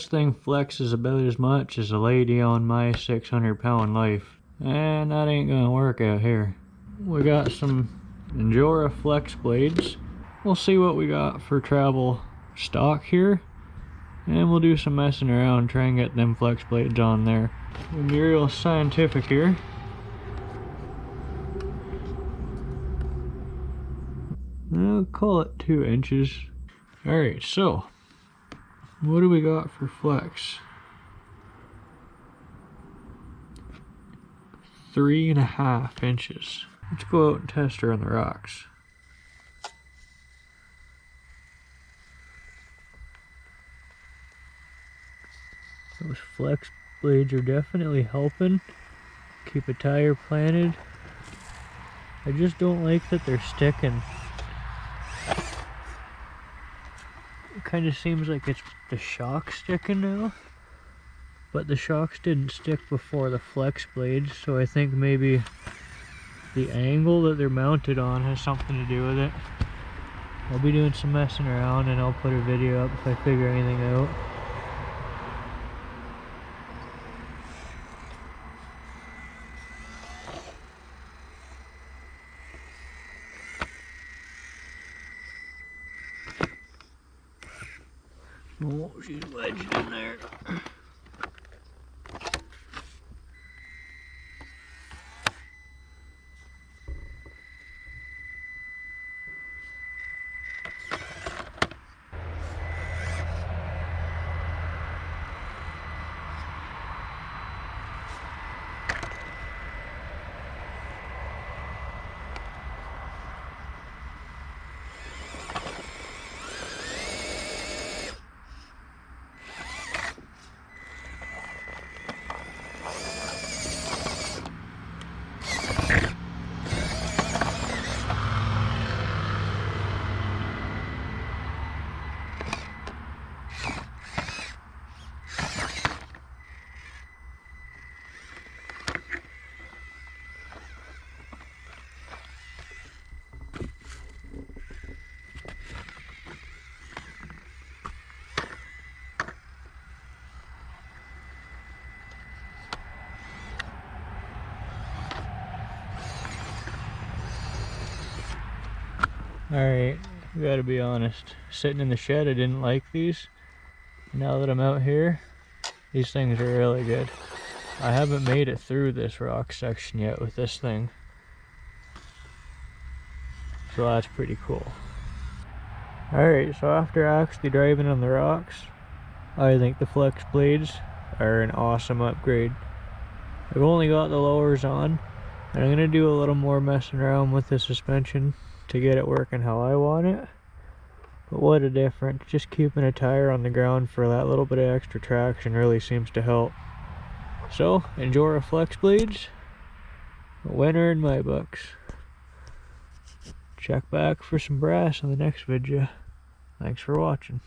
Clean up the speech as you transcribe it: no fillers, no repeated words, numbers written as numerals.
thing flexes about as much as a lady on my 600-pound life. And that ain't gonna work out here. We got some Endura flex blades. We'll see what we got for travel stock here. And we'll do some messing around, try and get them flex blades on there. We'll be real scientific here. I'll call it 2 inches. Alright, so what do we got for flex? 3.5 inches. Let's go out and test her on the rocks. Those flex blades are definitely helping keep a tire planted. I just don't like that they're sticking. It kind of seems like it's the shock sticking now, but the shocks didn't stick before the flex blades, so I think maybe the angle that they're mounted on has something to do with it. I'll be doing some messing around and I'll put a video up if I figure anything out. Oh, she's wedged in there. Alright, I gotta be honest. Sitting in the shed, I didn't like these. Now that I'm out here, these things are really good. I haven't made it through this rock section yet with this thing, so that's pretty cool. Alright, so after actually driving on the rocks, I think the flex blades are an awesome upgrade. I've only got the lowers on, and I'm gonna do a little more messing around with the suspension to get it working how I want it. But what a difference. Just keeping a tire on the ground for that little bit of extra traction really seems to help. So, Endura flex blades, a winner in my books. Check back for some brass in the next video. Thanks for watching.